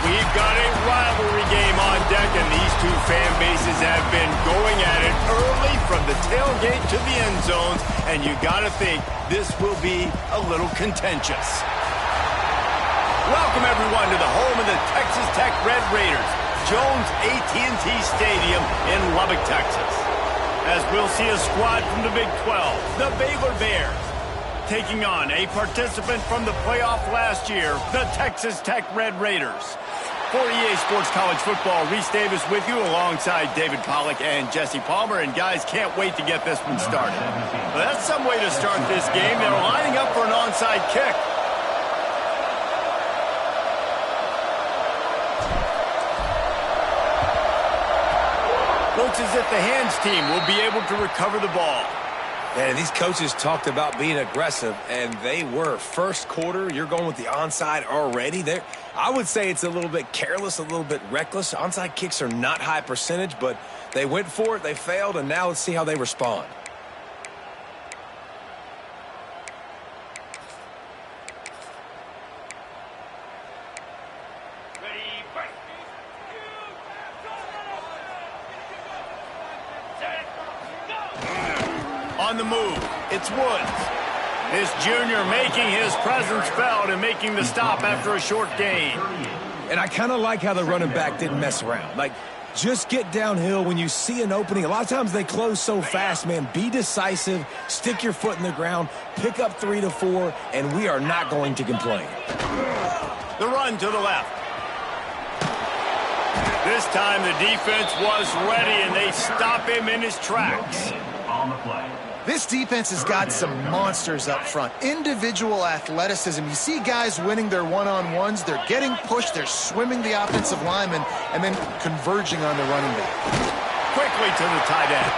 We've got a rivalry game on deck, and these two fan bases have been going at it early from the tailgate to the end zones, and you got to think this will be a little contentious. Welcome, everyone, to the home of the Texas Tech Red Raiders, Jones AT&T Stadium in Lubbock, Texas. As we'll see a squad from the Big 12, the Baylor Bears, taking on a participant from the playoff last year, the Texas Tech Red Raiders. For EA Sports College Football, Reese Davis with you alongside David Pollack and Jesse Palmer. And guys, can't wait to get this one started. Well, that's some way to start this game. They're lining up for an onside kick. Looks as if the hands team will be able to recover the ball. Man, these coaches talked about being aggressive, and they were. First quarter, you're going with the onside already. I would say it's a little bit careless, a little bit reckless. Onside kicks are not high percentage, but they went for it, they failed, and now let's see how they respond. On the move, it's Woods. This junior making his presence felt and making the stop after a short gain. And I kind of like how the running back didn't mess around. Like, just get downhill when you see an opening. A lot of times they close so fast, man. Be decisive, stick your foot in the ground, pick up 3 to 4, and we are not going to complain. The run to the left. This time the defense was ready, and they stop him in his tracks. On the play. This defense has got some monsters up front. Individual athleticism. You see guys winning their one-on-ones. They're getting pushed. They're swimming the offensive lineman and then converging on the running back. Quickly to the tight end.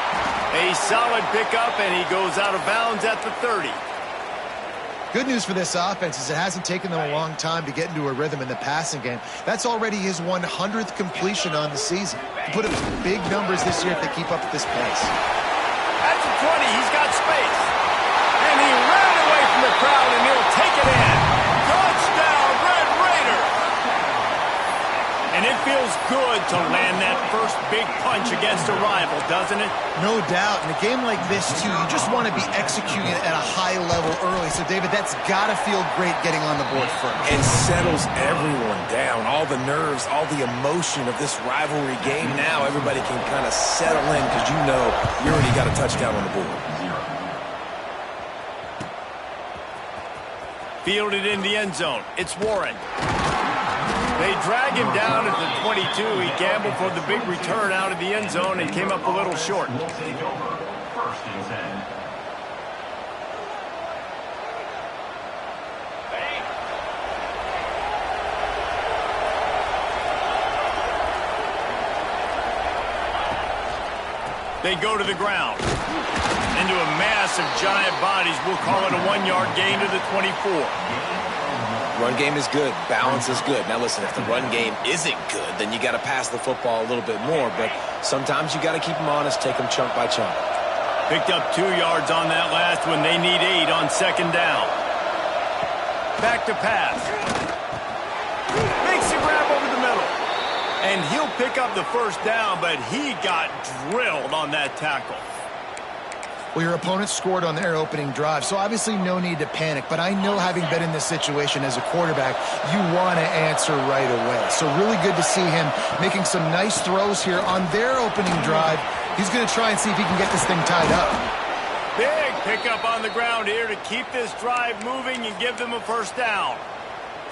A solid pickup, and he goes out of bounds at the 30. Good news for this offense is it hasn't taken them a long time to get into a rhythm in the passing game. That's already his 100th completion on the season. To put up big numbers this year if they keep up at this pace. At the 20, he's got space. And he ran away from the crowd, and he'll take it in. Touchdown, Red Raiders! And it feels good to land that first big punch against a rival, doesn't it? No doubt. In a game like this, too, you just want to be executing it at a high level early. So, David, that's got to feel great getting on the board first. It settles everyone down. All the nerves, all the emotion of this rivalry game. Now everybody can kind of settle in because you know you already got a touchdown on the board. Fielded in the end zone. It's Warren. They drag him down at the 22. He gambled for the big return out of the end zone and came up a little short. We'll take over. First and 10. They go to the ground. Into a mass of giant bodies. We'll call it a 1-yard gain to the 24. Run game is good. Balance is good. Now, listen, if the run game isn't good, then you got to pass the football a little bit more. But sometimes you got to keep them honest, take them chunk by chunk. Picked up 2 yards on that last one. They need 8 on second down. Back to pass. Makes a grab over the middle. And he'll pick up the first down, but he got drilled on that tackle. Well, your opponent scored on their opening drive, so obviously no need to panic. But I know, having been in this situation as a quarterback, you want to answer right away. So really good to see him making some nice throws here on their opening drive. He's going to try and see if he can get this thing tied up. Big pickup on the ground here to keep this drive moving and give them a first down.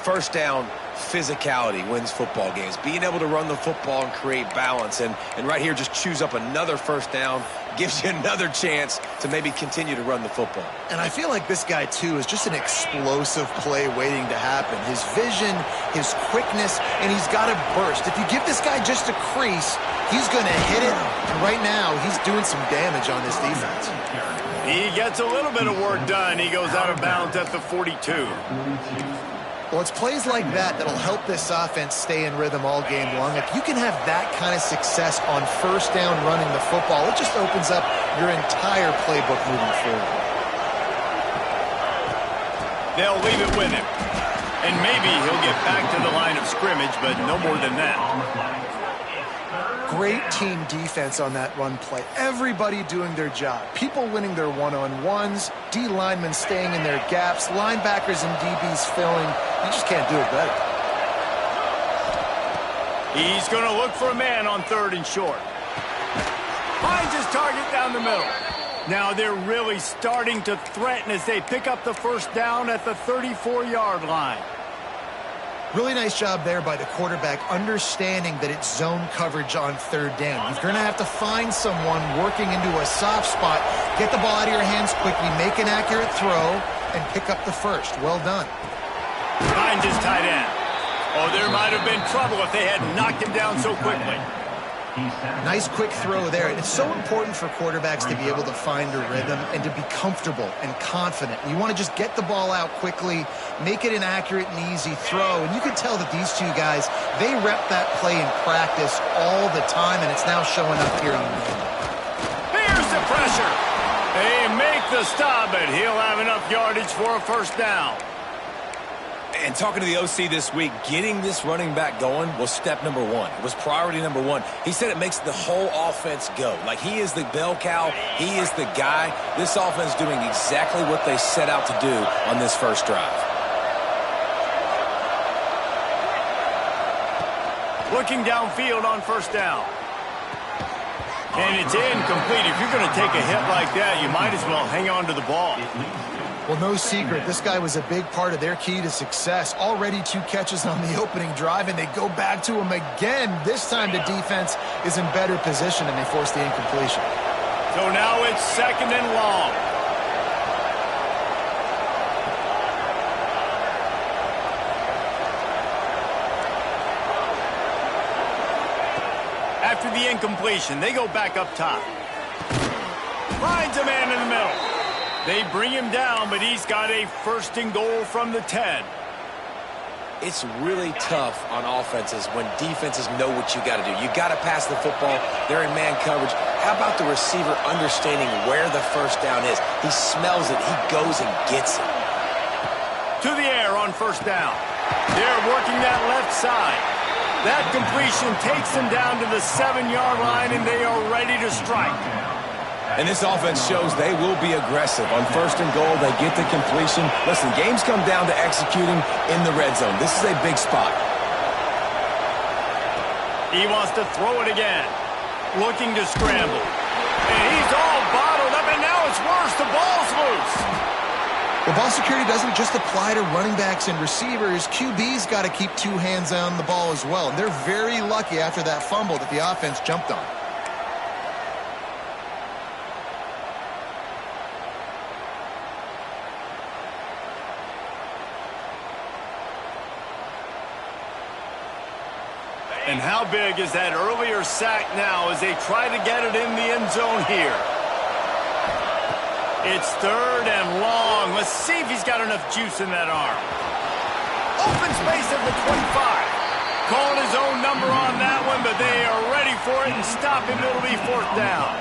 First down, physicality wins football games. Being able to run the football and create balance. And right here, just choose up another first down. Gives you another chance to maybe continue to run the football. And I feel like this guy, too, is just an explosive play waiting to happen. His vision, his quickness, and he's got a burst. If you give this guy just a crease, he's going to hit it. And right now, he's doing some damage on this defense. He gets a little bit of work done. He goes out of bounds at the 42. Well, it's plays like that that'll help this offense stay in rhythm all game long. If you can have that kind of success on first down running the football, it just opens up your entire playbook moving forward. They'll leave it with him. And maybe he'll get back to the line of scrimmage, but no more than that. Great team defense on that run play. Everybody doing their job. People winning their one-on-ones, D linemen staying in their gaps, linebackers and DBs filling. You just can't do it better. He's going to look for a man on 3rd and short. Finds his target down the middle. Now they're really starting to threaten as they pick up the first down at the 34-yard line. Really nice job there by the quarterback, understanding that it's zone coverage on 3rd down. You're going to have to find someone working into a soft spot, get the ball out of your hands quickly, make an accurate throw, and pick up the first. Well done. Finds his tight end. Oh, there might have been trouble if they had knocked him down so quickly. Nice quick throw there. And it's so important for quarterbacks to be able to find a rhythm and to be comfortable and confident. You want to just get the ball out quickly, make it an accurate and easy throw. And you can tell that these two guys, they rep that play in practice all the time, and it's now showing up here in the game. Here's the pressure. They make the stop, but he'll have enough yardage for a first down. And talking to the OC this week, getting this running back going was step number 1. It was priority number 1. He said it makes the whole offense go. Like, he is the bell cow. He is the guy. This offense doing exactly what they set out to do on this first drive. Looking downfield on first down. And it's incomplete. If you're going to take a hit like that, you might as well hang on to the ball. Well, no secret, this guy was a big part of their key to success. Already 2 catches on the opening drive, and they go back to him again. This time the defense is in better position, and they force the incompletion. So now it's 2nd and long. After the incompletion, they go back up top. Finds a man in the middle. They bring him down, but he's got a 1st and goal from the 10. It's really tough on offenses when defenses know what you got to do. You got to pass the football. They're in man coverage. How about the receiver understanding where the first down is? He smells it. He goes and gets it. To the air on first down. They're working that left side. That completion takes them down to the 7-yard line, and they are ready to strike. And this offense shows they will be aggressive. On 1st and goal, they get the completion. Listen, games come down to executing in the red zone. This is a big spot. He wants to throw it again. Looking to scramble. And he's all bottled up, and now it's worse. The ball's loose. Well, ball security doesn't just apply to running backs and receivers. QB's got to keep 2 hands on the ball as well. And they're very lucky after that fumble that the offense jumped on. And how big is that earlier sack now as they try to get it in the end zone here? It's 3rd and long. Let's see if he's got enough juice in that arm. Open space at the 25. Calling his own number on that one, but they are ready for it and stop him. It'll be 4th down.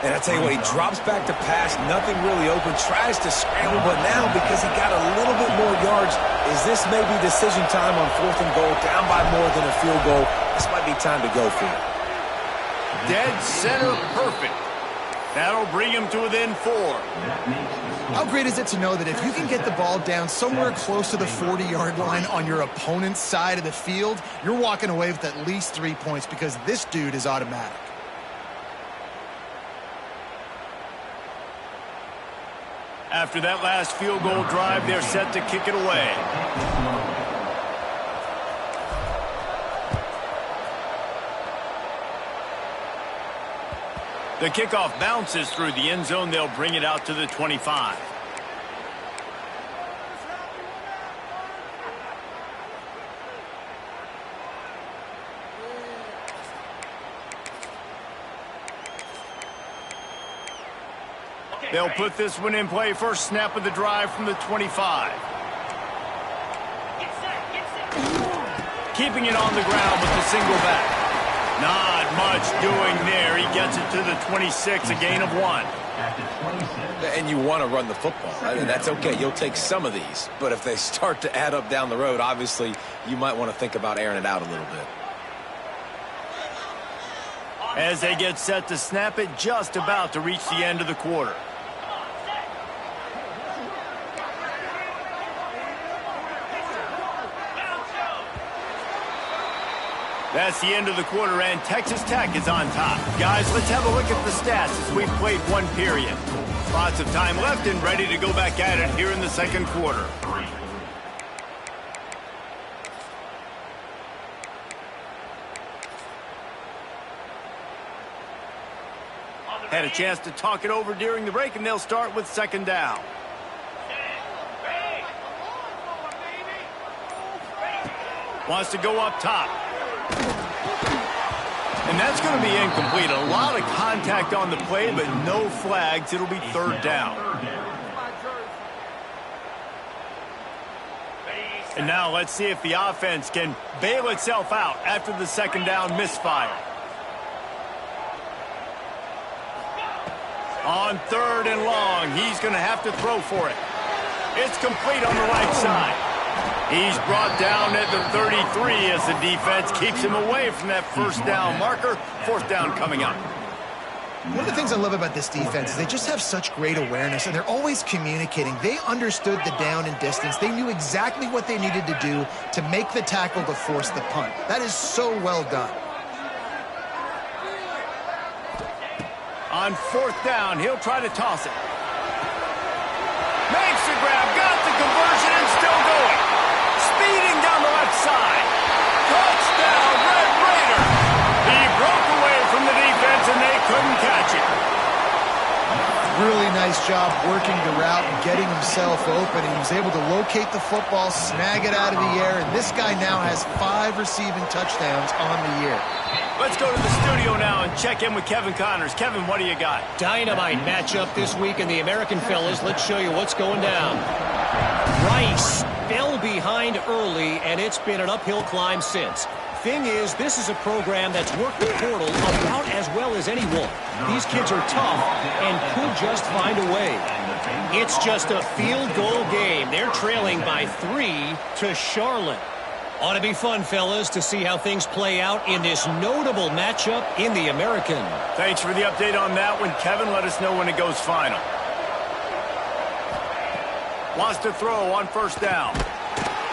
And I tell you what, he drops back to pass, nothing really open, tries to scramble, but now because he got a little bit more yards, is this maybe decision time on 4th and goal, down by more than a field goal? This might be time to go for it. Dead center perfect. That'll bring him to within 4. How great is it to know that if you can get the ball down somewhere close to the 40-yard line on your opponent's side of the field, you're walking away with at least 3 points because this dude is automatic. After that last field goal drive, they're set to kick it away. The kickoff bounces through the end zone. They'll bring it out to the 25. They'll put this one in play. First snap of the drive from the 25. Keeping it on the ground with the single back. Not much doing there. He gets it to the 26, a gain of 1. And you want to run the football. I mean, that's okay. You'll take some of these. But if they start to add up down the road, obviously, you might want to think about airing it out a little bit. As they get set to snap it, just about to reach the end of the quarter. That's the end of the quarter, and Texas Tech is on top. Guys, let's have a look at the stats as we've played one period. Lots of time left and ready to go back at it here in the second quarter. Had a chance to talk it over during the break, and they'll start with second down. Wants to go up top. And that's going to be incomplete. A lot of contact on the play, but no flags. It'll be third down. And now let's see if the offense can bail itself out after the second down misfire. On third and long, he's going to have to throw for it. It's complete on the right side. He's brought down at the 33 as the defense keeps him away from that first down marker. Fourth down coming up. One of the things I love about this defense is they just have such great awareness, and they're always communicating. They understood the down and distance. They knew exactly what they needed to do to make the tackle to force the punt. That is so well done. On fourth down, he'll try to toss it. Makes the grab, got the conversion, and still going. Speeding down the left side. Touchdown, Red Raider. He broke away from the defense, and they couldn't catch it. Really nice job working the route and getting himself open. He was able to locate the football, snag it out of the air, and this guy now has 5 receiving touchdowns on the year. Let's go to the studio now and check in with Kevin Connors. Kevin, what do you got? Dynamite matchup this week in the American, fellas. Let's show you what's going down. Rice fell behind early, and it's been an uphill climb since. Thing is, this is a program that's worked the portal about as well as anyone. These kids are tough and could just find a way. It's just a field goal game. They're trailing by 3 to Charlotte. Ought to be fun, fellas, to see how things play out in this notable matchup in the American. Thanks for the update on that one, Kevin. Let us know when it goes final. Wants to throw on first down.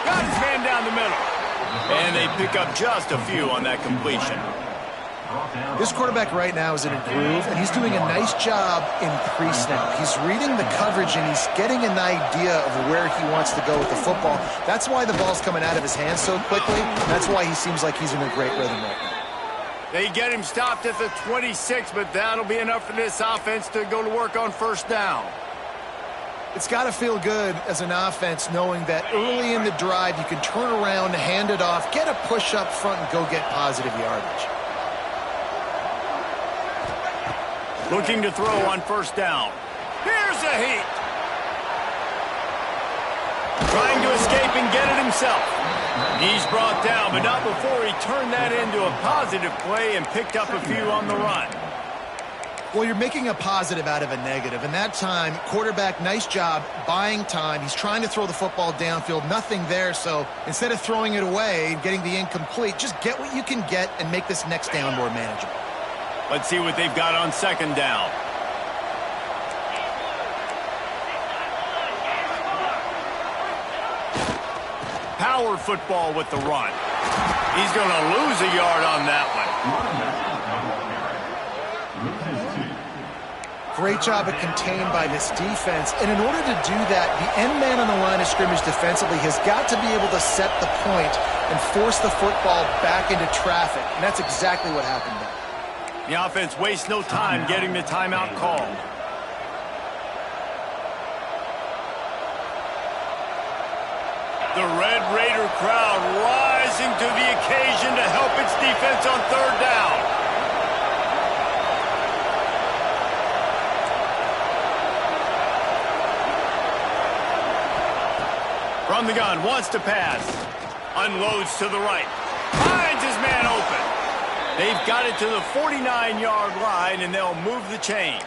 Got his man down the middle. And they pick up just a few on that completion. This quarterback right now is in a groove, and he's doing a nice job in pre-snap. He's reading the coverage, and he's getting an idea of where he wants to go with the football. That's why the ball's coming out of his hands so quickly. That's why he seems like he's in a great rhythm right now. They get him stopped at the 26, but that'll be enough for this offense to go to work on first down. It's got to feel good as an offense knowing that early in the drive you can turn around, hand it off, get a push up front, and go get positive yardage. Looking to throw on first down. Here's a heat. Trying to escape and get it himself. He's brought down, but not before he turned that into a positive play and picked up a few on the run. Well, you're making a positive out of a negative, and that time, quarterback, nice job, buying time. He's trying to throw the football downfield, nothing there, so instead of throwing it away and getting the incomplete, just get what you can get and make this next down more manageable. Let's see what they've got on second down. Power football with the run. He's going to lose a yard on that one. Great job of contained by this defense. And in order to do that, the end man on the line of scrimmage defensively has got to be able to set the point and force the football back into traffic. And that's exactly what happened there. The offense wastes no time getting the timeout called. The Red Raider crowd rising to the occasion to help its defense on third down. From the gun, wants to pass. Unloads to the right. Finds his man open. They've got it to the 49-yard line, and they'll move the chains.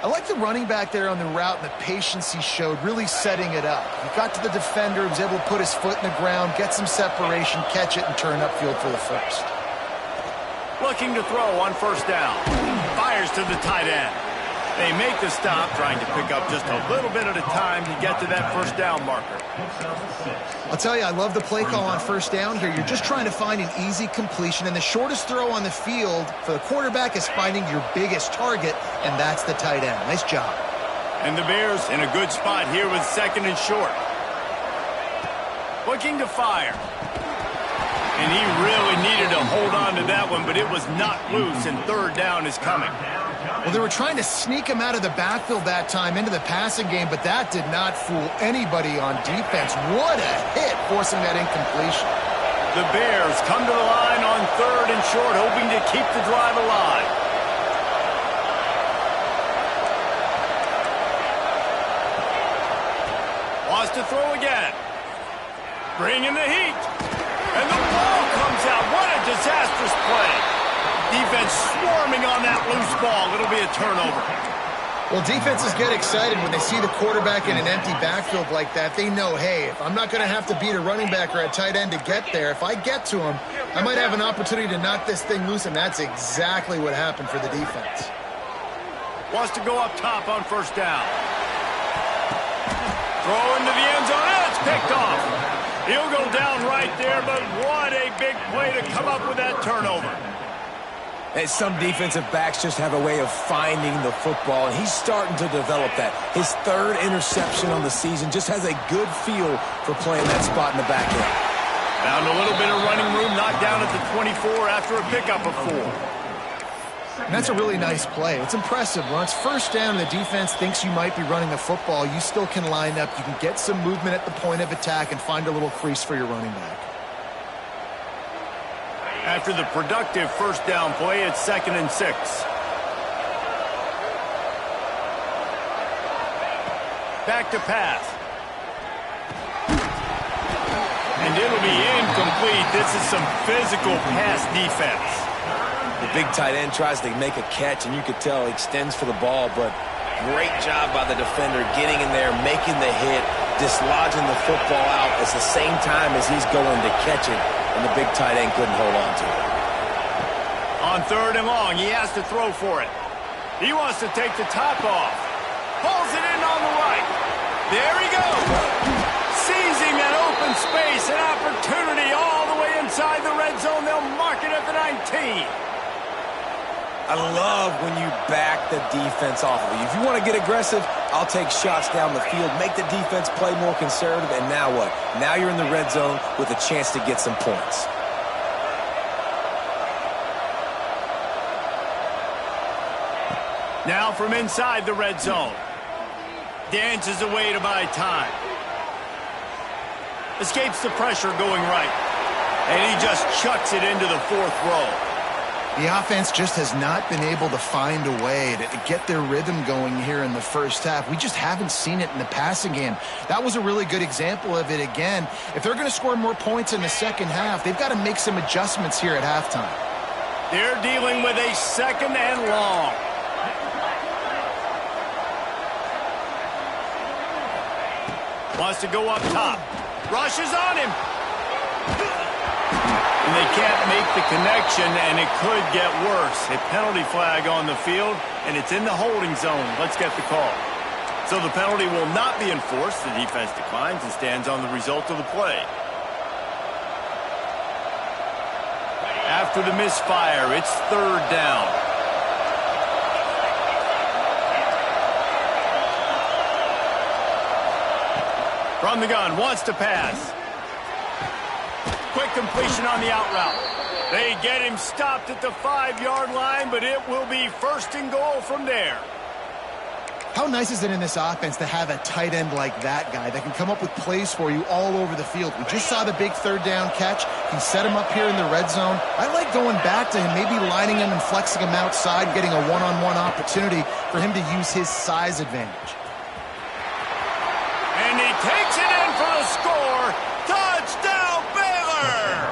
I like the running back there on the route and the patience he showed, really setting it up. He got to the defender, was able to put his foot in the ground, get some separation, catch it, and turn upfield for the first. Looking to throw on first down. Fires to the tight end. They make the stop, trying to pick up just a little bit at a time to get to that first down marker. I'll tell you, I love the play call on first down here. You're just trying to find an easy completion, and the shortest throw on the field for the quarterback is finding your biggest target, and that's the tight end. Nice job. And the Bears in a good spot here with second and short. Looking to fire. And he really needed to hold on to that one, but it was not loose, and third down is coming. Well, they were trying to sneak him out of the backfield that time into the passing game, but that did not fool anybody on defense. What a hit, forcing that incompletion. The Bears come to the line on third and short, hoping to keep the drive alive. Wants to throw again. Bringing the heat. And the ball comes out. What a disastrous play. Defense swarming on that loose ball. It'll be a turnover. Well, defenses get excited when they see the quarterback in an empty backfield like that. They know, hey, if I'm not going to have to beat a running back or a tight end to get there, if I get to him, I might have an opportunity to knock this thing loose, and that's exactly what happened for the defense. Wants to go up top on first down. Throw into the end zone. And it's picked off. He'll go down right there, but what a big play to come up with that turnover. And some defensive backs just have a way of finding the football, and he's starting to develop that. His third interception on the season, just has a good feel for playing that spot in the back end. Found a little bit of running room, knocked down at the 24 after a pickup of 4. And that's a really nice play. It's impressive. When it's first down and the defense thinks you might be running the football, you still can line up. You can get some movement at the point of attack and find a little crease for your running back. After the productive first down play, it's 2nd and 6. Back to pass. And it'll be incomplete. This is some physical pass defense. The big tight end tries to make a catch, and you could tell he extends for the ball, but great job by the defender getting in there, making the hit, dislodging the football out at the same time as he's going to catch it, and the big tight end couldn't hold on to it. On third and long, he has to throw for it. He wants to take the top off. Pulls it in on the right. There he goes. Seizing that open space, an opportunity all the way inside the red zone. They'll mark it at the 19. I love when you back the defense off of you. If you want to get aggressive, I'll take shots down the field, make the defense play more conservative, and now what? Now you're in the red zone with a chance to get some points. Now from inside the red zone. Dances away to buy time. Escapes the pressure going right. And he just chucks it into the 4th row. The offense just has not been able to find a way to get their rhythm going here in the first half. We just haven't seen it in the passing game. That was a really good example of it again. If they're going to score more points in the second half, they've got to make some adjustments here at halftime. They're dealing with a 2nd and long. Wants to go up top. Rushes on him. And they can't make the connection, and it could get worse. A penalty flag on the field, and it's in the holding zone. Let's get the call. So the penalty will not be enforced. The defense declines and stands on the result of the play. After the misfire, it's 3rd down. From the gun, wants to pass. Quick completion on the out route. They get him stopped at the 5-yard line, but it will be 1st and goal from there. How nice is it in this offense to have a tight end like that guy that can come up with plays for you all over the field? We just saw the big 3rd down catch. He set him up here in the red zone. I like going back to him, maybe lining him and flexing him outside, getting a one-on-one opportunity for him to use his size advantage. And he takes it in for the score. Touchdown, Baylor!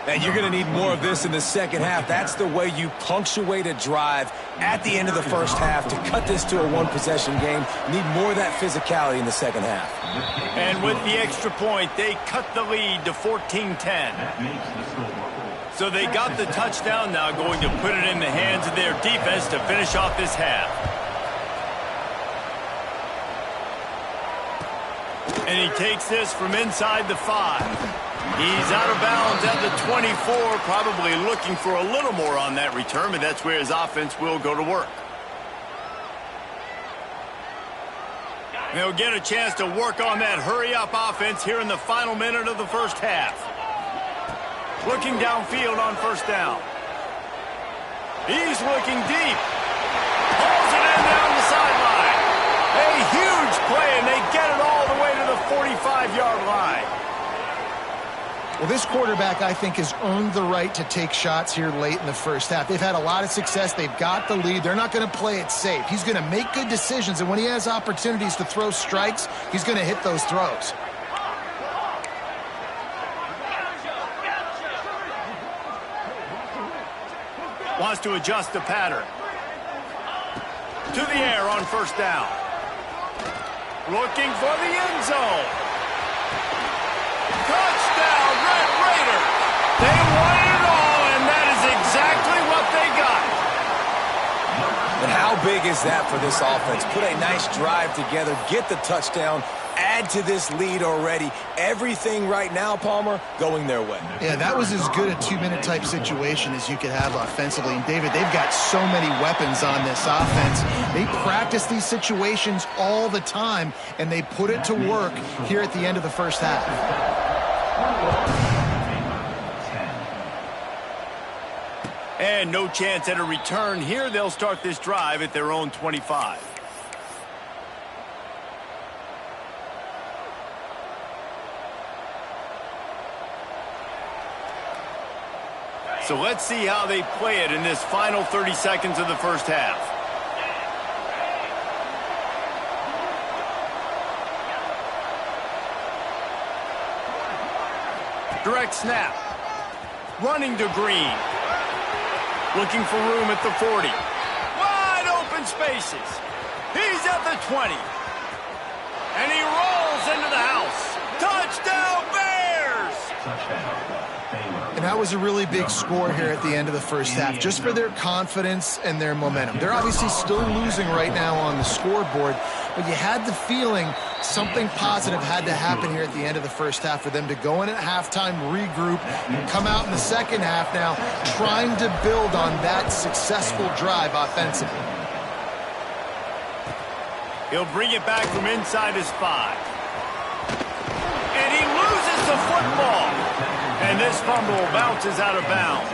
And you're going to need more of this in the second half. That's the way you punctuate a drive at the end of the first half to cut this to a one-possession game. You need more of that physicality in the second half. And with the extra point, they cut the lead to 14-10. So they got the touchdown, now going to put it in the hands of their defense to finish off this half. And he takes this from inside the 5. He's out of bounds at the 24, probably looking for a little more on that return, and that's where his offense will go to work. They'll get a chance to work on that hurry-up offense here in the final minute of the first half. Looking downfield on first down. He's looking deep. Pulls it in down the sideline. A huge play, and they get it all the way to the 45-yard line. Well, this quarterback, I think, has earned the right to take shots here late in the first half. They've had a lot of success. They've got the lead. They're not going to play it safe. He's going to make good decisions, and when he has opportunities to throw strikes, he's going to hit those throws. Wants to adjust the pattern. To the air on first down. Looking for the end zone. Touchdown, Red Raiders. They wanted it all, and that is exactly what they got. And how big is that for this offense? Put a nice drive together, get the touchdown, add to this lead already. Everything right now, Palmer, going their way. Yeah, that was as good a two-minute type situation as you could have offensively. And, David, they've got so many weapons on this offense. They practice these situations all the time, and they put it to work here at the end of the first half. And no chance at a return here. They'll start this drive at their own 25. So let's see how they play it in this final 30 seconds of the first half. Direct snap. Running to Green. Looking for room at the 40. Wide open spaces. He's at the 20. And he rolls into the house. Touchdown, Bears! And that was a really big score here at the end of the first half, just for their confidence and their momentum. They're obviously still losing right now on the scoreboard, but you had the feeling something positive had to happen here at the end of the first half for them to go in at halftime, regroup, and come out in the second half now trying to build on that successful drive offensively. He'll bring it back from inside his 5. And he loses the football. And this fumble bounces out of bounds.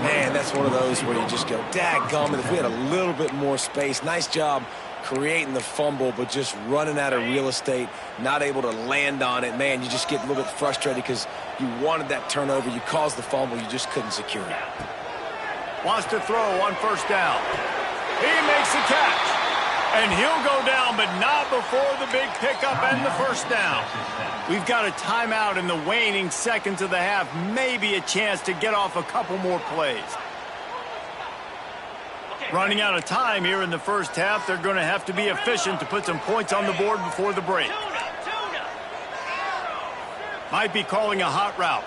Man, that's one of those where you just go, dadgummit, if we had a little bit more space. Nice job creating the fumble, but just running out of real estate, not able to land on it. Man, you just get a little bit frustrated because you wanted that turnover. You caused the fumble. You just couldn't secure it. Wants to throw on first down. He makes the catch. And he'll go down, but not before the big pickup and the first down. We've got a timeout in the waning seconds of the half. Maybe a chance to get off a couple more plays. Running out of time here in the first half. They're going to have to be efficient to put some points on the board before the break. Might be calling a hot route.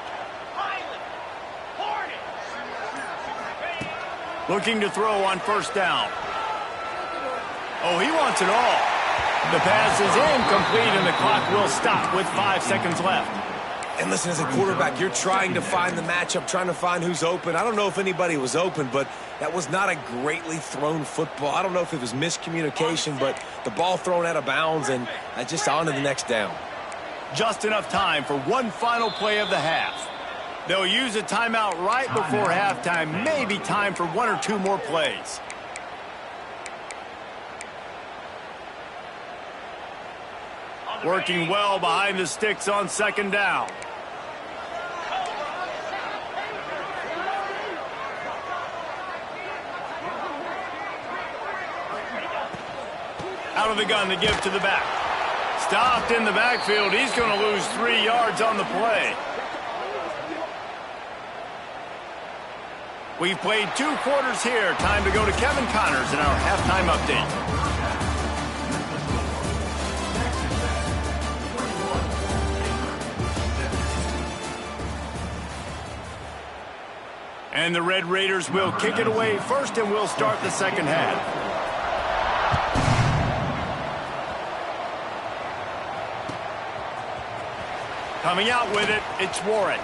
Looking to throw on first down. Oh, he wants it all. The pass is incomplete, and the clock will stop with 5 seconds left. And listen, as a quarterback, you're trying to find the matchup, trying to find who's open. I don't know if anybody was open, but that was not a greatly thrown football. I don't know if it was miscommunication, but the ball thrown out of bounds and just on to the next down. Just enough time for one final play of the half. They'll use a timeout right before halftime. Maybe time for one or two more plays. Working well behind the sticks on second down. Out of the gun to give to the back. Stopped in the backfield. He's going to lose 3 yards on the play. We've played 2 quarters here. Time to go to Kevin Connors in our halftime update. And the Red Raiders will kick it away first, and we'll start the second half. Coming out with it, it's Warren.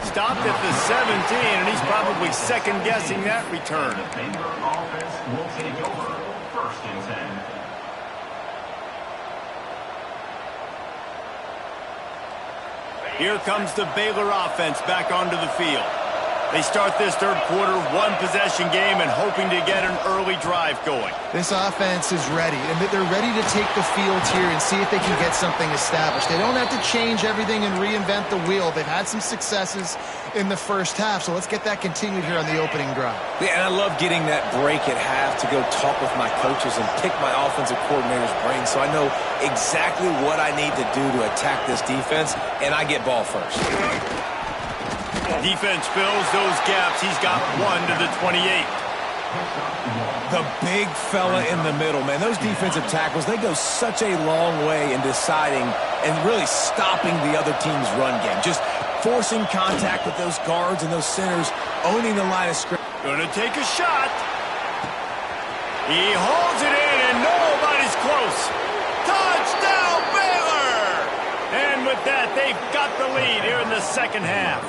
Stopped at the 17, and he's probably second-guessing that return. The Baylor offense will take over. First and 10. Here comes the Baylor offense back onto the field. They start this third quarter, 1-possession game, and hoping to get an early drive going. This offense is ready, and they're ready to take the field here and see if they can get something established. They don't have to change everything and reinvent the wheel. They've had some successes in the first half, so let's get that continued here on the opening drive. Yeah, and I love getting that break at half to go talk with my coaches and pick my offensive coordinator's brain so I know exactly what I need to do to attack this defense, and I get ball first. Defense fills those gaps. He's got 1 to the 28. The big fella in the middle, man. Those defensive tackles, they go such a long way in deciding and really stopping the other team's run game. Just forcing contact with those guards and those centers, owning the line of scrimmage. Gonna take a shot. He holds it in, and nobody's close. Touchdown, Baylor! And with that, they've got the lead here in the second half.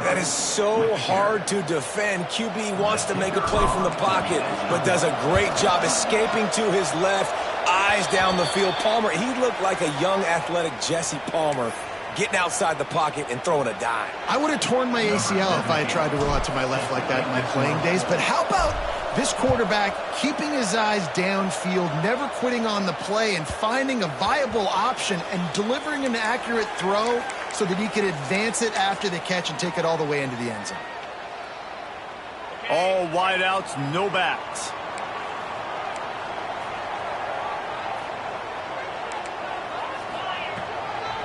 That is so hard to defend. QB wants to make a play from the pocket, but does a great job escaping to his left, eyes down the field. Palmer, he looked like a young, athletic Jesse Palmer, getting outside the pocket and throwing a dime. I would have torn my ACL if I had tried to roll out to my left like that in my playing days, but how about this quarterback keeping his eyes downfield, never quitting on the play, and finding a viable option and delivering an accurate throw so that he could advance it after the catch and take it all the way into the end zone. All wideouts, no backs.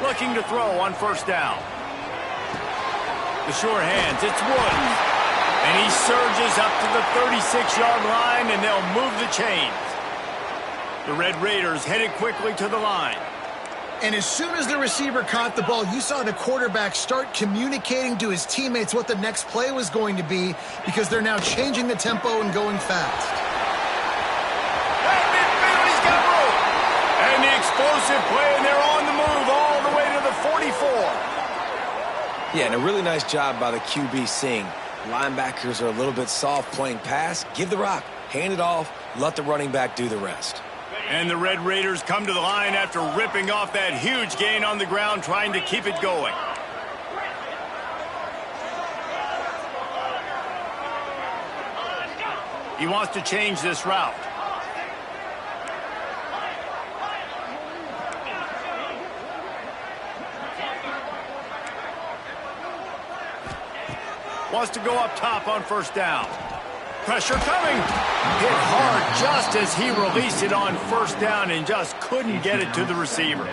Looking to throw on first down. The short hands, it's Woods. And he surges up to the 36-yard line, and they'll move the chains. The Red Raiders headed quickly to the line. And as soon as the receiver caught the ball, you saw the quarterback start communicating to his teammates what the next play was going to be because they're now changing the tempo and going fast. And midfield, he's got room. And the explosive play, and they're on the move all the way to the 44. Yeah, and a really nice job by the QB seeing. Linebackers are a little bit soft playing pass. Give the rock, hand it off, let the running back do the rest. And the Red Raiders come to the line after ripping off that huge gain on the ground, trying to keep it going. He wants to change this route. Wants to go up top on first down. Pressure coming. Hit hard just as he released it on first down and just couldn't get it to the receiver.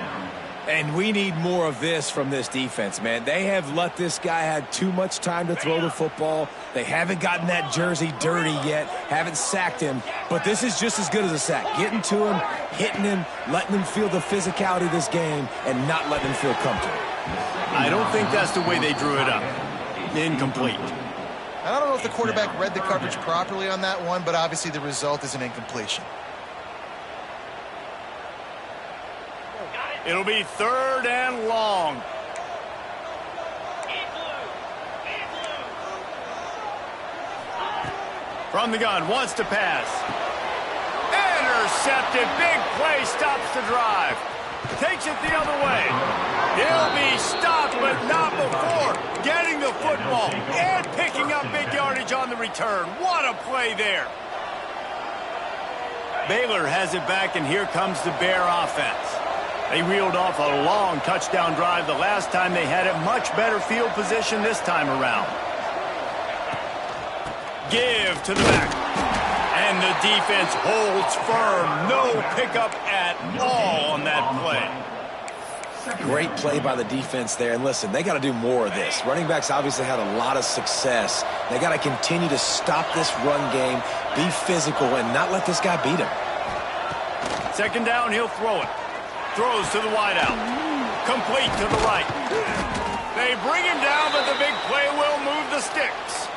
And we need more of this from this defense, man. They have let this guy have too much time to throw the football. They haven't gotten that jersey dirty yet, haven't sacked him. But this is just as good as a sack. Getting to him, hitting him, letting him feel the physicality of this game, and not letting him feel comfortable. I don't think that's the way they drew it up. Incomplete. I don't know if the quarterback read the coverage properly on that one, but obviously the result is an incompletion. It'll be third and long. From the gun, wants to pass. Intercepted, big play, stops the drive. Takes it the other way. He'll be stopped, but not before getting the football and picking up big yardage on the return. What a play there. Baylor has it back, and here comes the Bear offense. They reeled off a long touchdown drive the last time they had it. Much better field position this time around. Give to the back. And the defense holds firm. No pickup at all on that play. Great play by the defense there. And listen, they got to do more of this. Running backs obviously had a lot of success. They got to continue to stop this run game, be physical, and not let this guy beat him. Second down, he'll throw it. Throws to the wideout. Complete to the right. They bring him down, but the big play will move the sticks.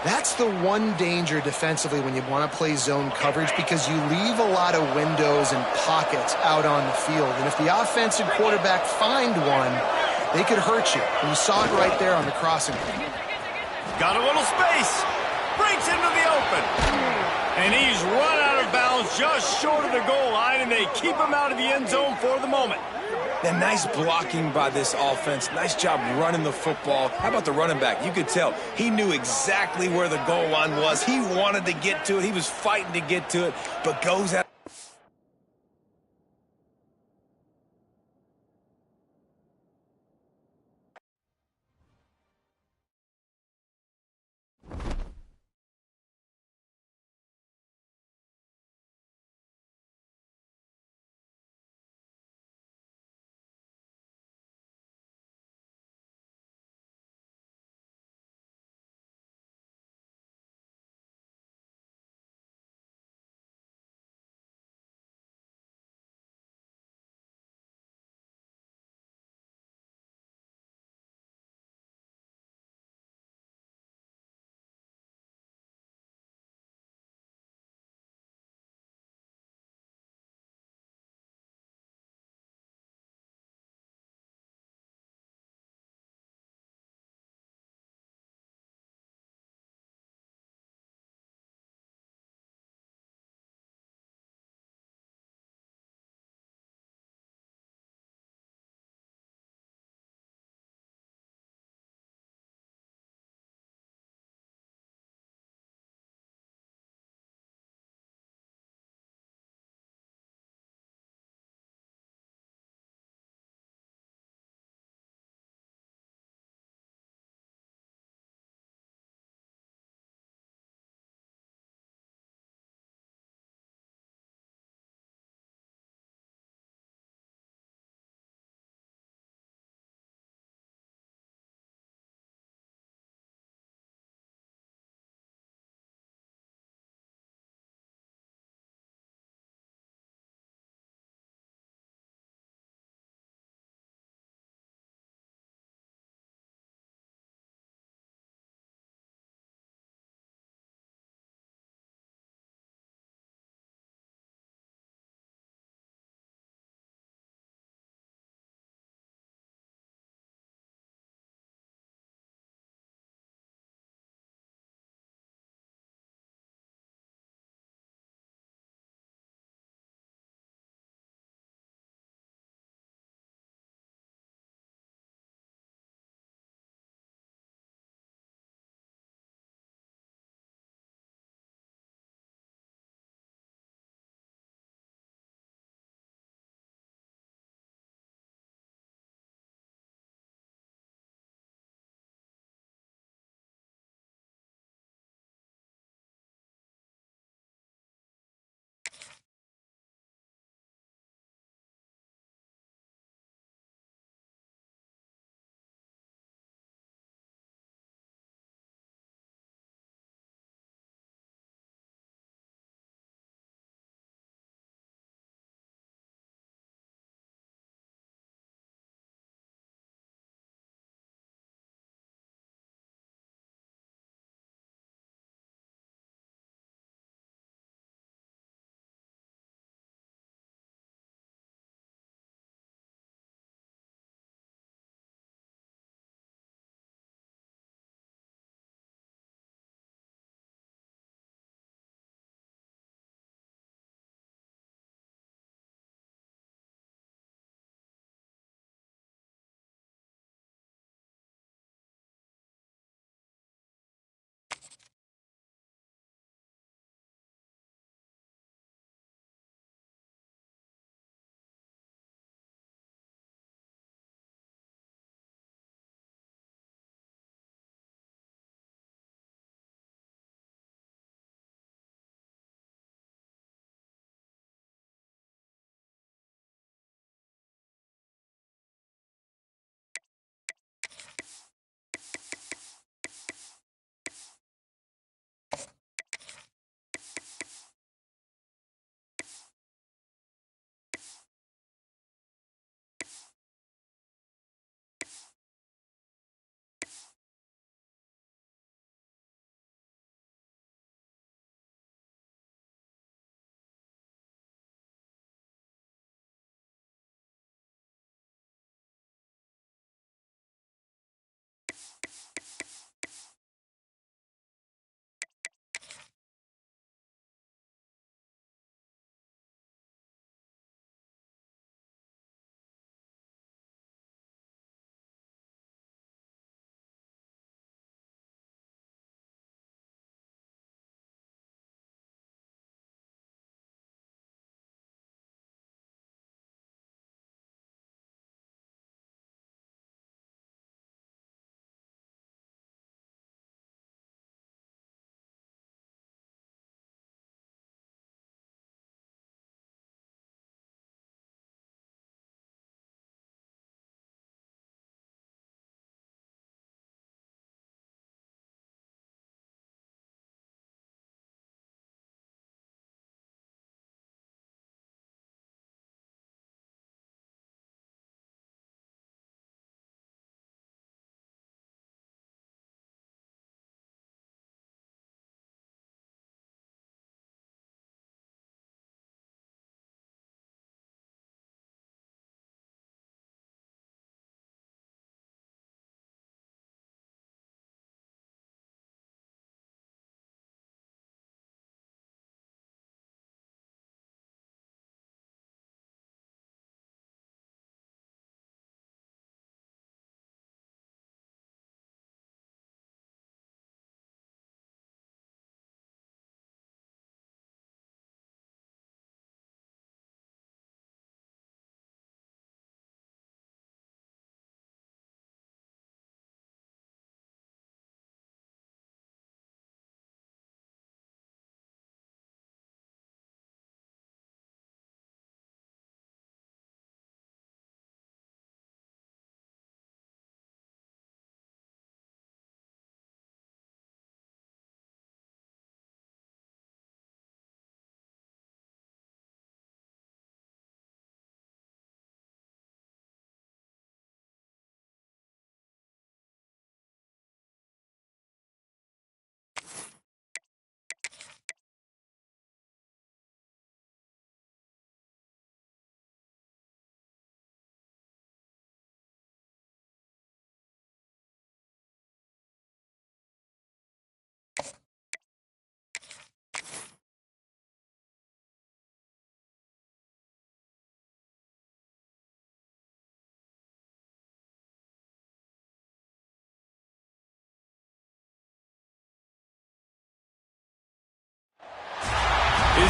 That's the one danger defensively when you want to play zone coverage, because you leave a lot of windows and pockets out on the field. And if the offensive quarterback find one, they could hurt you. And you saw it right there on the crossing. Got a little space. Breaks into the open. And he's run out of bounds just short of the goal line, and they keep him out of the end zone for the moment. And nice blocking by this offense. Nice job running the football. How about the running back? You could tell he knew exactly where the goal line was. He wanted to get to it. He was fighting to get to it, but goes out.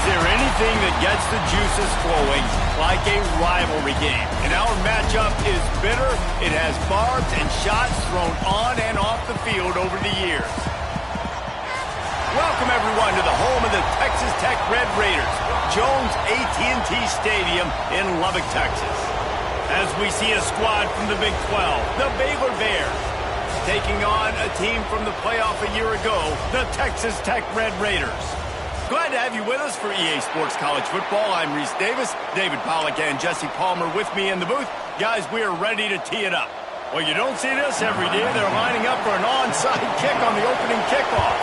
Is there anything that gets the juices flowing like a rivalry game? And our matchup is bitter. It has barbs and shots thrown on and off the field over the years. Welcome, everyone, to the home of the Texas Tech Red Raiders, Jones AT&T Stadium in Lubbock, Texas. As we see a squad from the Big 12, the Baylor Bears, taking on a team from the playoff a year ago, the Texas Tech Red Raiders. Glad to have you with us for EA Sports College Football. I'm Reese Davis, David Pollack and Jesse Palmer with me in the booth. Guys, we are ready to tee it up. Well, you don't see this every day. They're lining up for an onside kick on the opening kickoff.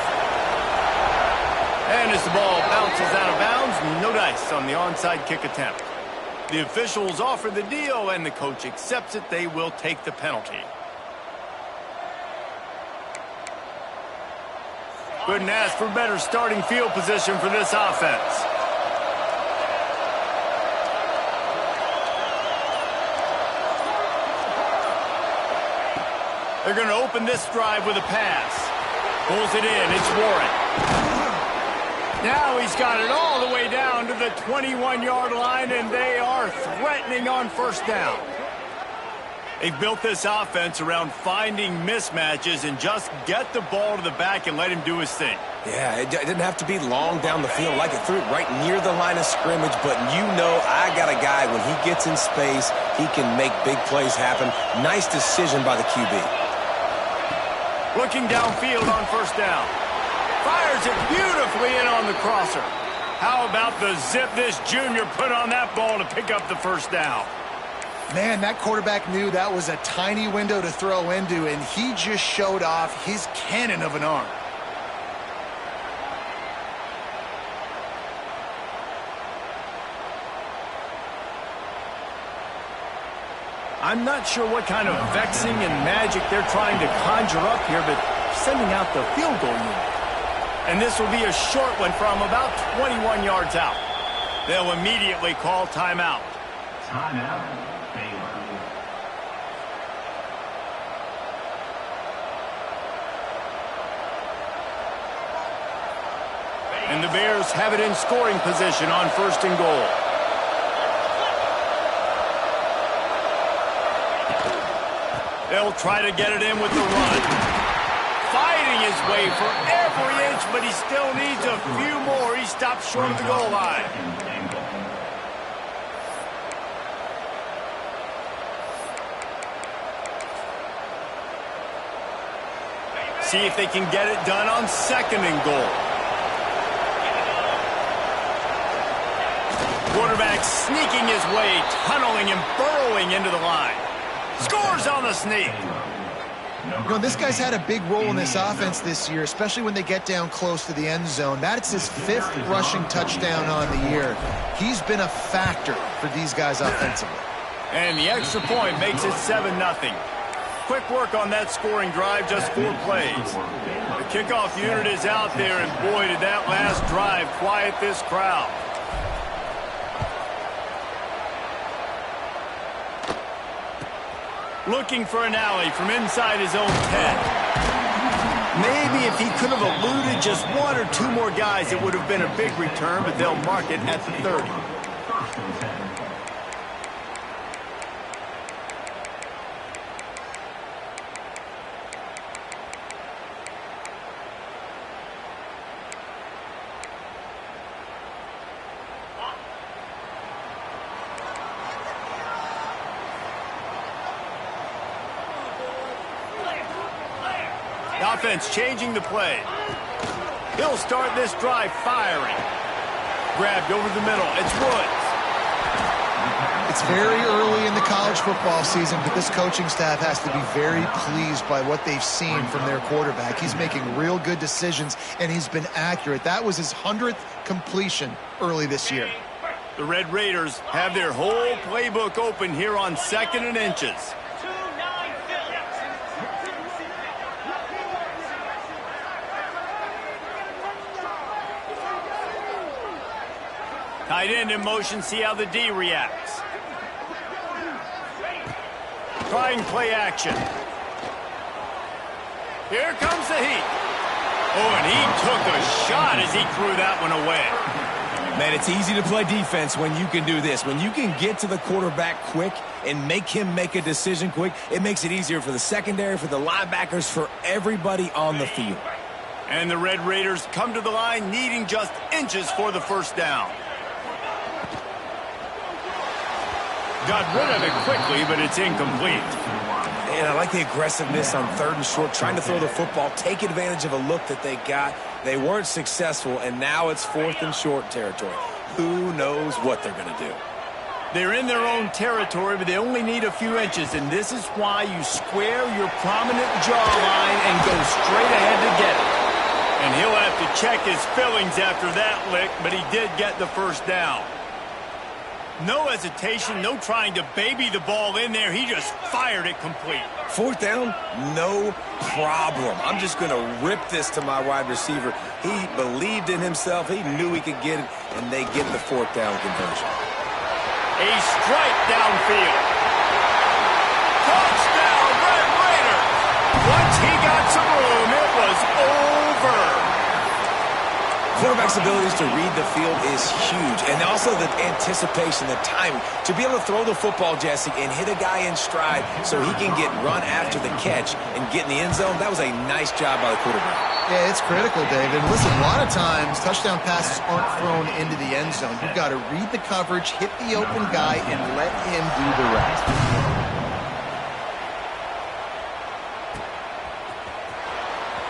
And as the ball bounces out of bounds, no dice on the onside kick attempt. The officials offer the deal, and the coach accepts it. They will take the penalty. Couldn't ask for better starting field position for this offense. They're going to open this drive with a pass. Pulls it in. It's Warren. Now he's got it all the way down to the 21-yard line, and they are threatening on first down. They've built this offense around finding mismatches and just get the ball to the back and let him do his thing. Yeah, it didn't have to be long down the field. Like it threw it right near the line of scrimmage, but you know I got a guy, when he gets in space, he can make big plays happen. Nice decision by the QB. Looking downfield on first down. Fires it beautifully in on the crosser. How about the zip this junior put on that ball to pick up the first down? Man, that quarterback knew that was a tiny window to throw into, and he just showed off his cannon of an arm. I'm not sure what kind of vexing and magic they're trying to conjure up here, but sending out the field goal unit. And this will be a short one from about 21 yards out. They'll immediately call timeout. Timeout. And the Bears have it in scoring position on first and goal. They'll try to get it in with the run. Fighting his way for every inch, but he still needs a few more. He stops short of the goal line. See if they can get it done on second and goal. Quarterback sneaking his way, tunneling and burrowing into the line. Scores on the sneak. You know, this guy's had a big role in this offense this year, especially when they get down close to the end zone. That's his 5th rushing touchdown on the year. He's been a factor for these guys offensively. And the extra point makes it 7-0. Quick work on that scoring drive, just 4 plays. The kickoff unit is out there, and boy, did that last drive quiet this crowd. Looking for an alley from inside his own 10. Maybe if he could have eluded just 1 or 2 more guys, it would have been a big return, but they'll mark it at the 30. First and 10. The offense changing the play. He'll start this drive firing. Grabbed over the middle. It's Woods. It's very early in the college football season, but this coaching staff has to be very pleased by what they've seen from their quarterback. He's making real good decisions, and he's been accurate. That was his 100th completion early this year. The Red Raiders have their whole playbook open here on 2nd and inches. Tight end in motion, see how the D reacts. Trying play action. Here comes the heat. Oh, and he took a shot as he threw that one away. Man, it's easy to play defense when you can do this. When you can get to the quarterback quick and make him make a decision quick, it makes it easier for the secondary, for the linebackers, for everybody on the field. And the Red Raiders come to the line needing just inches for the first down. Got rid of it quickly, but it's incomplete. And I like the aggressiveness on 3rd and short, trying to throw the football, take advantage of a look that they got. They weren't successful, and now it's 4th and short territory. Who knows what they're going to do? They're in their own territory, but they only need a few inches, and this is why you square your prominent jawline and go straight ahead to get it. And he'll have to check his fillings after that lick, but he did get the first down. No hesitation, no trying to baby the ball in there. He just fired it complete. 4th down, no problem. I'm just going to rip this to my wide receiver. He believed in himself. He knew he could get it, and they get the 4th down conversion. A strike downfield. Touchdown, Red Raiders. Once he got some room, it was over. Quarterback's abilities to read the field is huge, and also the anticipation, the timing. To be able to throw the football, Jesse, and hit a guy in stride so he can get run after the catch and get in the end zone, that was a nice job by the quarterback. Yeah, it's critical, David. Listen, a lot of times touchdown passes aren't thrown into the end zone. You've got to read the coverage, hit the open guy, and let him do the rest.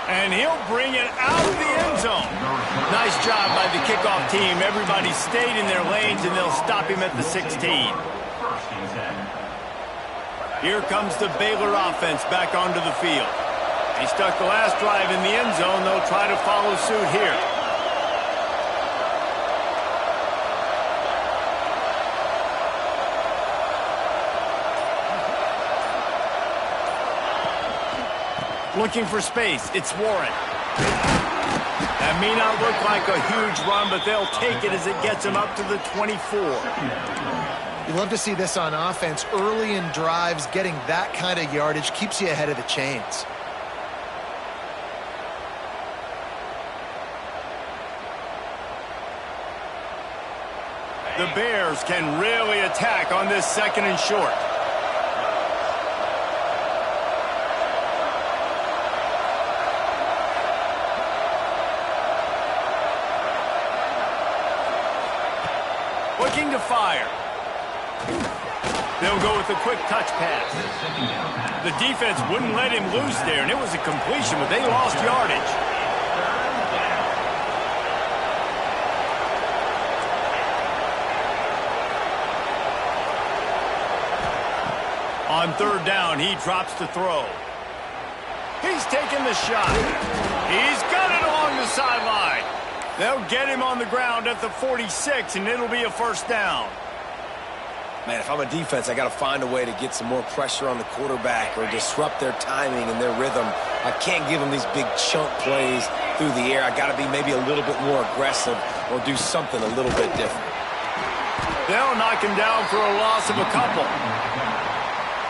And he'll bring it out of the end zone. Nice job by the kickoff team. Everybody stayed in their lanes, and they'll stop him at the 16. Here comes the Baylor offense back onto the field. He stuck the last drive in the end zone. They'll try to follow suit here. Looking for space. It's Warren. That may not look like a huge run, but they'll take it as it gets them up to the 24. You love to see this on offense. Early in drives, getting that kind of yardage keeps you ahead of the chains. The Bears can really attack on this 2nd and short. Looking to fire. They'll go with a quick touch pass. The defense wouldn't let him loose there, and it was a completion, but they lost yardage. On 3rd down, he drops to throw. He's taking the shot. He's got it along the sideline. They'll get him on the ground at the 46, and it'll be a first down. Man, if I'm a defense, I got to find a way to get some more pressure on the quarterback or disrupt their timing and their rhythm. I can't give them these big chunk plays through the air. I got to be maybe a little bit more aggressive or do something a little bit different. They'll knock him down for a loss of a couple.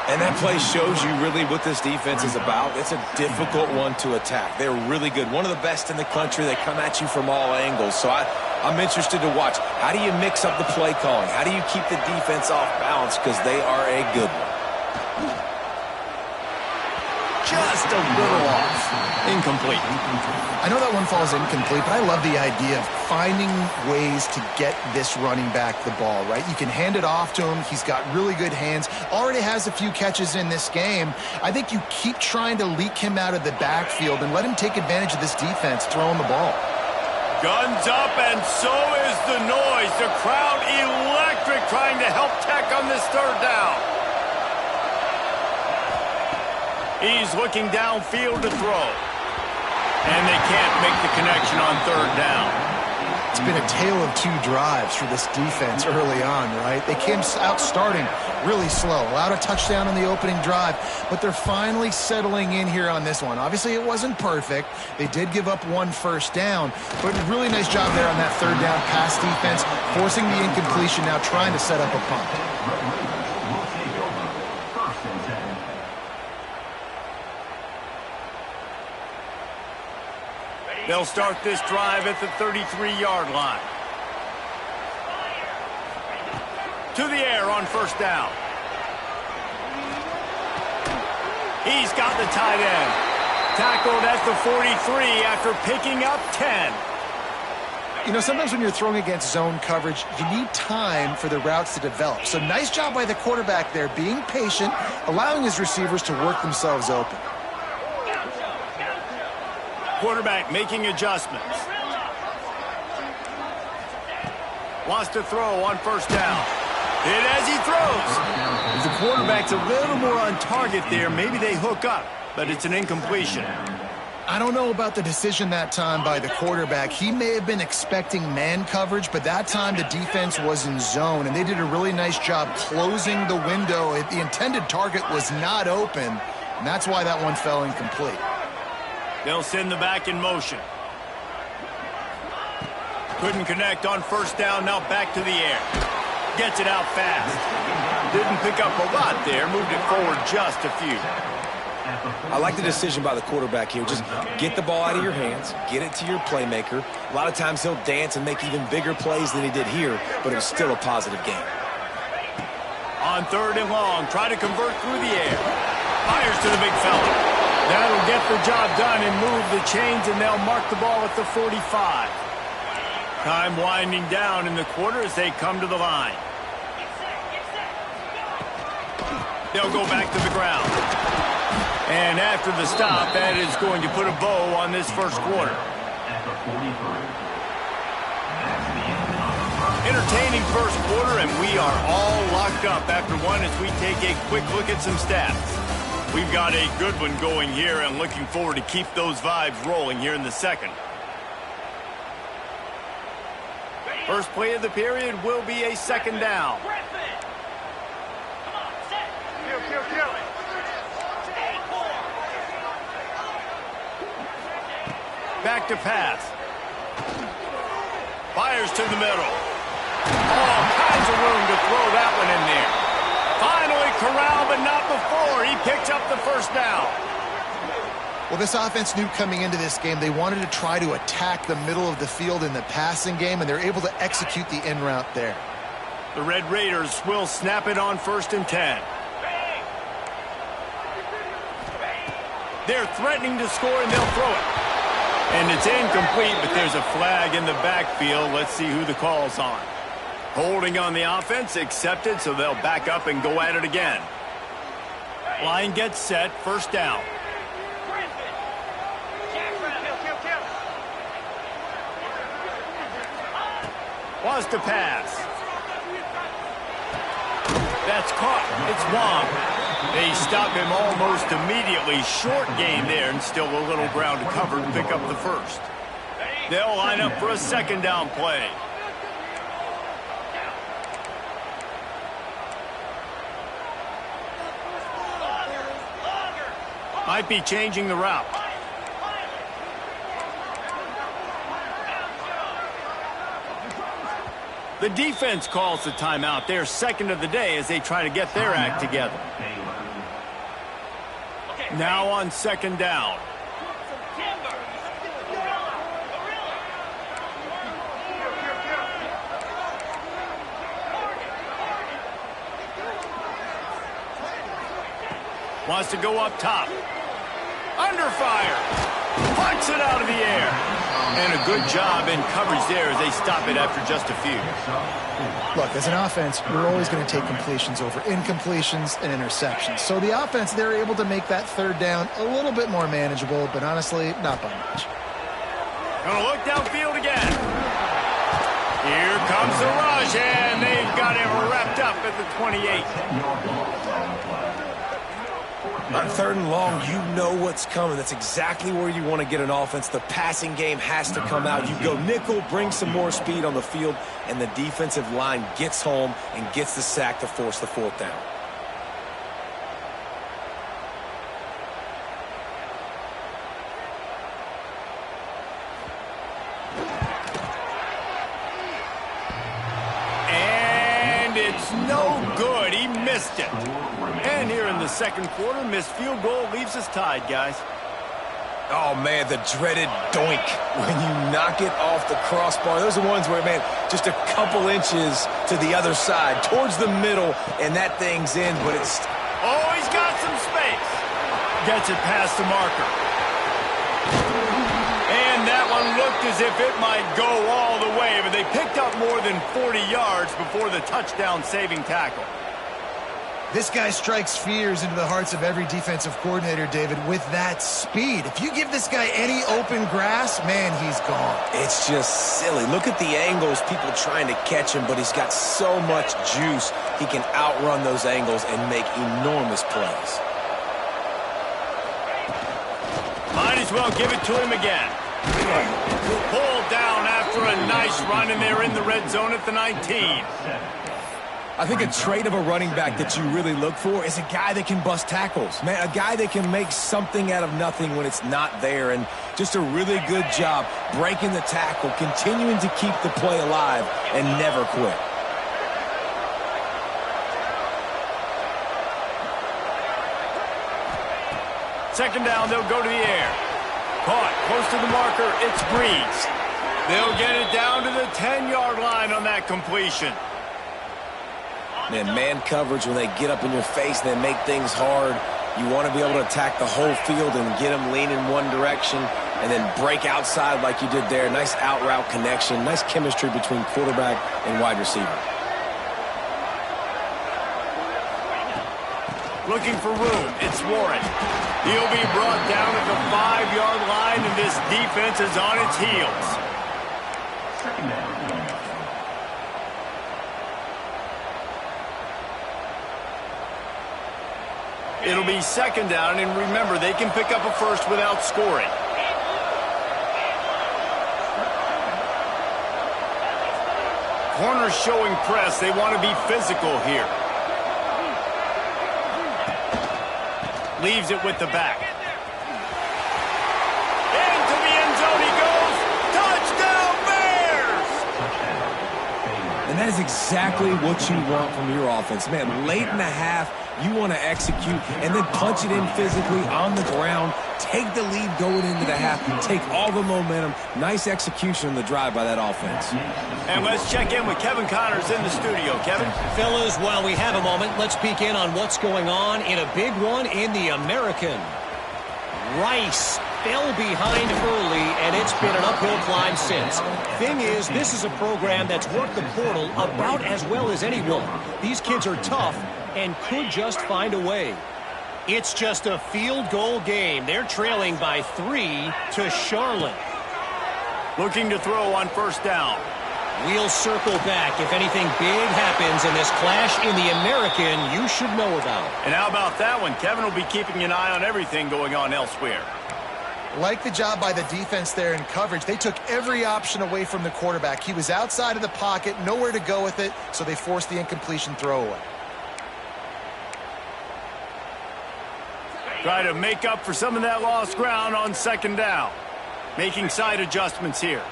And that play shows you really what this defense is about. It's a difficult one to attack. They're really good. One of the best in the country. They come at you from all angles. So I'm interested to watch. How do you mix up the play calling? How do you keep the defense off balance? Because they are a good one. Just a little off. Incomplete. I know that one falls incomplete, but I love the idea of finding ways to get this running back the ball, right? You can hand it off to him. He's got really good hands. Already has a few catches in this game. I think you keep trying to leak him out of the backfield and let him take advantage of this defense throwing the ball. Guns up, and so is the noise. The crowd electric trying to help Tech on this 3rd down. He's looking downfield to throw. And they can't make the connection on 3rd down. It's been a tale of 2 drives for this defense early on, right? They came out starting really slow, allowed a touchdown on the opening drive, but they're finally settling in here on this one. Obviously, it wasn't perfect. They did give up 1 first down, but really nice job there on that 3rd down pass defense, forcing the incompletion, now trying to set up a punt. They'll start this drive at the 33-yard line. to the air on first down. He's got the tight end. Tackled at the 43 after picking up 10. You know, sometimes when you're throwing against zone coverage, you need time for the routes to develop. So nice job by the quarterback there, being patient, allowing his receivers to work themselves open. Quarterback making adjustments. Wants to throw on first down. Hit as he throws. If the quarterback's a little more on target there, maybe they hook up, but it's an incompletion. I don't know about the decision that time by the quarterback. He may have been expecting man coverage, but that time the defense was in zone, and they did a really nice job closing the window. The intended target was not open, and that's why that one fell incomplete. They'll send the back in motion. Couldn't connect on first down, now back to the air. Gets it out fast. Didn't pick up a lot there, moved it forward just a few. I like the decision by the quarterback here. Just get the ball out of your hands, get it to your playmaker. A lot of times he'll dance and make even bigger plays than he did here, but it was still a positive game. On third and long, try to convert through the air. Fires to the big fella. That'll get the job done and move the chains, and they'll mark the ball at the 45. Time winding down in the quarter as they come to the line. They'll go back to the ground. And after the stop, that is going to put a bow on this first quarter. Entertaining first quarter, and we are all locked up after one as we take a quick look at some stats. We've got a good one going here and looking forward to keep those vibes rolling here in the second. First play of the period will be a second down. Back to pass. Fires to the middle. All kinds of room to throw that one in there. Finally corralled, but not before. He picks up the first down. Well, this offense knew coming into this game they wanted to try to attack the middle of the field in the passing game, and they're able to execute the in route there. The Red Raiders will snap it on first and 10. They're threatening to score, and they'll throw it. And it's incomplete, but there's a flag in the backfield. Let's see who the call's on. Holding on the offense, accepted, so they'll back up and go at it again. Line gets set, first down. Wants to pass. That's caught. It's Wong. They stop him almost immediately. Short gain there, and still a little ground to cover to pick up the first. They'll line up for a second down play. Might be changing the route. The defense calls the timeout. Their second of the day as they try to get their act together. Now on second down. Wants to go up top. Under fire. Punts it out of the air. And a good job in coverage there as they stop it after just a few. Look, as an offense, we're always going to take completions over incompletions and interceptions. So the offense, they're able to make that third down a little bit more manageable, but honestly, not by much. Gonna look downfield again. Here comes the rush, and they've got him wrapped up at the 28. On third and long, you know what's coming. That's exactly where you want to get an offense. The passing game has to come out. You go nickel, bring some more speed on the field, and the defensive line gets home and gets the sack to force the fourth down. And it's no good. He missed it. And here in the second quarter, missed field goal leaves us tied, guys. Oh, man, the dreaded doink when you knock it off the crossbar. Those are ones where, man, just a couple inches to the other side, towards the middle, and that thing's in, but it's... Oh, he's got some space. Gets it past the marker. And that one looked as if it might go all the way, but they picked up more than 40 yards before the touchdown-saving tackle. This guy strikes fears into the hearts of every defensive coordinator, David, with that speed. If you give this guy any open grass, man, he's gone. It's just silly. Look at the angles, people trying to catch him, but he's got so much juice. He can outrun those angles and make enormous plays. Might as well give it to him again. Pulled down after a nice run, and they're in the red zone at the 19. I think a trait of a running back that you really look for is a guy that can bust tackles. Man, a guy that can make something out of nothing when it's not there. And just a really good job breaking the tackle, continuing to keep the play alive, and never quit. Second down, they'll go to the air. Caught, close to the marker, it's Breeze. They'll get it down to the 10-yard line on that completion. Man coverage, when they get up in your face, they make things hard. You want to be able to attack the whole field and get them leaning one direction and then break outside like you did there. Nice out-route connection, nice chemistry between quarterback and wide receiver. Looking for room, it's Warren. He'll be brought down at the 5-yard line, and this defense is on its heels. Second down. It'll be second down, and remember, they can pick up a first without scoring. Corners showing press. They want to be physical here. Leaves it with the back. Into the end zone he goes. Touchdown, Bears! And that is exactly what you want from your offense. Man, late in the half, you want to execute and then punch it in physically on the ground. Take the lead going into the half. Take all the momentum. Nice execution on the drive by that offense. And let's check in with Kevin Connors in the studio. Kevin? Fellas, while we have a moment, let's peek in on what's going on in a big one in the American. Rice fell behind early, and it's been an uphill climb since. Thing is, this is a program that's worked the portal about as well as anyone. These kids are tough and could just find a way. It's just a field goal game. They're trailing by 3 to Charlotte. Looking to throw on first down. We'll circle back if anything big happens in this clash in the American you should know about. And how about that one? Kevin will be keeping an eye on everything going on elsewhere. Like the job by the defense there in coverage. They took every option away from the quarterback. He was outside of the pocket, nowhere to go with it, so they forced the incompletion throwaway. Try to make up for some of that lost ground on second down. Making side adjustments here.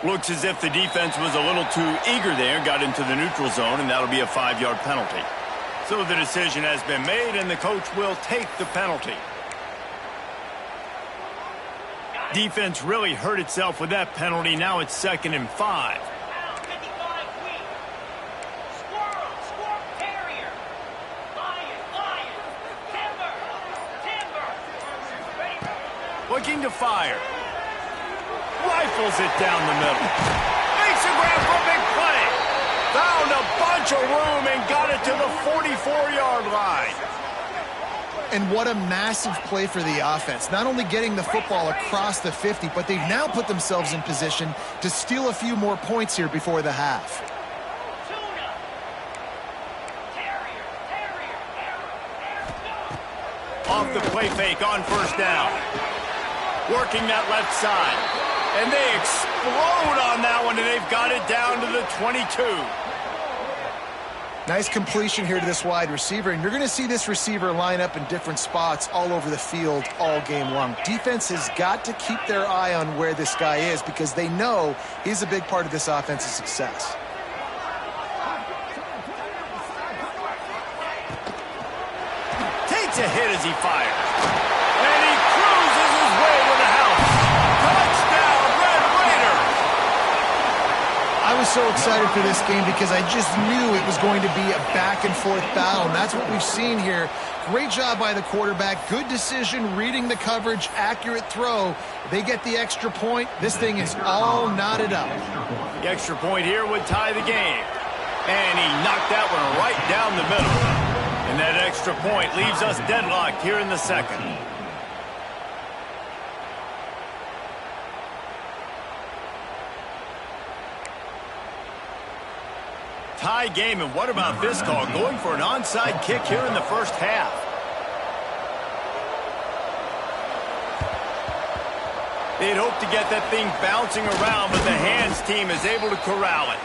Looks as if the defense was a little too eager there, got into the neutral zone, and that'll be a 5-yard penalty. So the decision has been made, and the coach will take the penalty. Defense really hurt itself with that penalty. Now it's 2nd and 5. Looking to fire. Rifles it down the middle. Makes a grab for a big play. Found a bunch of room and got it to the 44-yard line. And what a massive play for the offense. Not only getting the football across the 50, but they've now put themselves in position to steal a few more points here before the half. Off the play fake on first down. Working that left side. And they explode on that one, and they've got it down to the 22. Nice completion here to this wide receiver, and you're going to see this receiver line up in different spots all over the field all game long. Defense has got to keep their eye on where this guy is because they know he's a big part of this offense's success. Takes a hit as he fires. And he so excited for this game because I just knew it was going to be a back-and-forth battle, and that's what we've seen here. Great job by the quarterback. Good decision, reading the coverage, accurate throw. They get the extra point. This thing is all knotted up. The extra point here would tie the game. And he knocked that one right down the middle. And that extra point leaves us deadlocked here in the second. Tie game, and what about this call? Going for an onside kick here in the first half. They'd hope to get that thing bouncing around, but the hands team is able to corral it.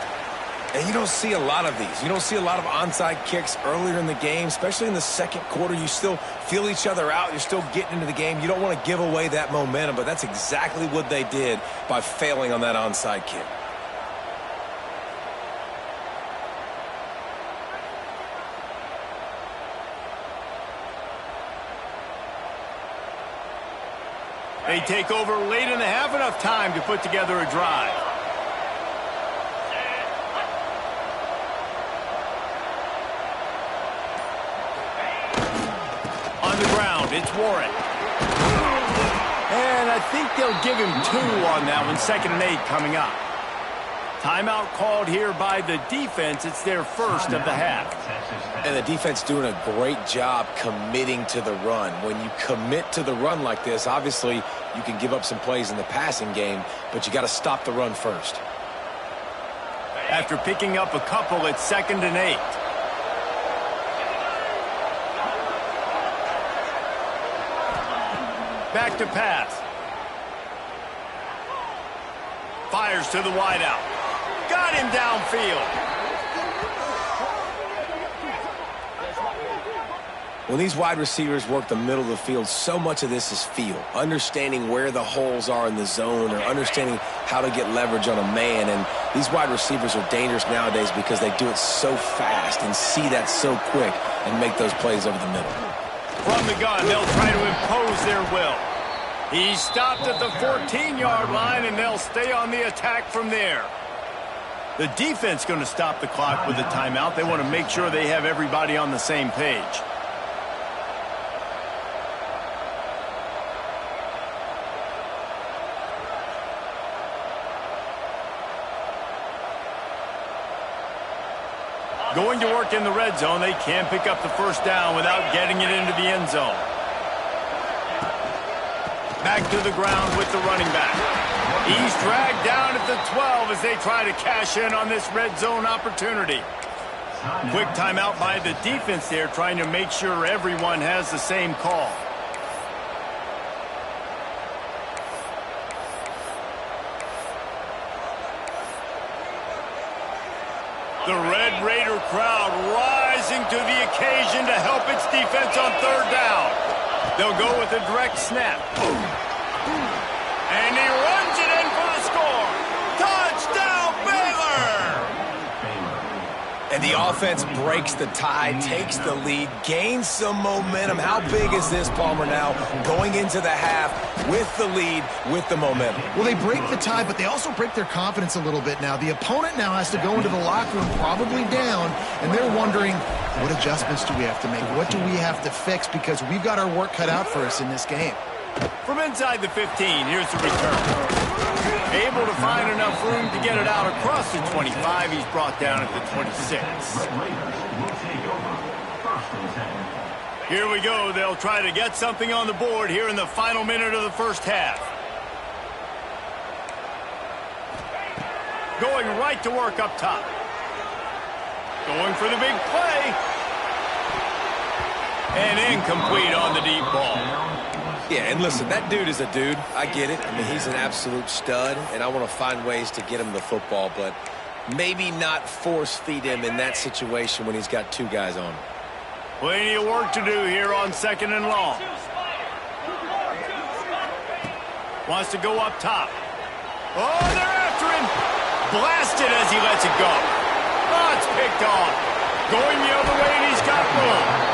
And you don't see a lot of these. You don't see a lot of onside kicks earlier in the game, especially in the second quarter. You still feel each other out. You're still getting into the game. You don't want to give away that momentum, but that's exactly what they did by failing on that onside kick. They take over late in the half, enough time to put together a drive. On the ground, it's Warren. And I think they'll give him 2 on that one. 2nd and 8 coming up. Timeout called here by the defense. It's their first of the half. And the defense doing a great job committing to the run. When you commit to the run like this, obviously you can give up some plays in the passing game, but you got to stop the run first. After picking up a couple, it's 2nd and 8. Back to pass. Fires to the wideout. Got him downfield. When these wide receivers work the middle of the field, so much of this is feel. Understanding where the holes are in the zone or understanding how to get leverage on a man. And these wide receivers are dangerous nowadays because they do it so fast and see that so quick and make those plays over the middle. From the gun, they'll try to impose their will. He stopped at the 14-yard line, and they'll stay on the attack from there. The defense going to stop the clock with a timeout. They want to make sure they have everybody on the same page. Going to work in the red zone. They can pick up the first down without getting it into the end zone. Back to the ground with the running back. He's dragged down at the 12 as they try to cash in on this red zone opportunity. Quick timeout by the defense there, trying to make sure everyone has the same call. The Red Raider crowd rising to the occasion to help its defense on 3rd down. They'll go with a direct snap. And he runs it in for the score. Touchdown, Baylor! And the offense breaks the tie, takes the lead, gains some momentum. How big is this, Palmer, now going into the half with the lead, with the momentum? Well, they break the tie, but they also break their confidence a little bit now. The opponent now has to go into the locker room probably down, and they're wondering, what adjustments do we have to make? What do we have to fix? Because we've got our work cut out for us in this game. From inside the 15, here's the return. Able to find enough room to get it out across the 25. He's brought down at the 26. Here we go. They'll try to get something on the board here in the final minute of the first half. Going right to work up top. Going for the big play. And incomplete on the deep ball. Yeah, and listen, that dude is a dude. I get it. I mean, he's an absolute stud, and I want to find ways to get him the football, but maybe not force feed him in that situation when he's got 2 guys on him. Plenty of work to do here on 2nd and long. Wants to go up top. Oh, they're after him. Blasted as he lets it go. Oh, it's picked off. Going the other way, and he's got room.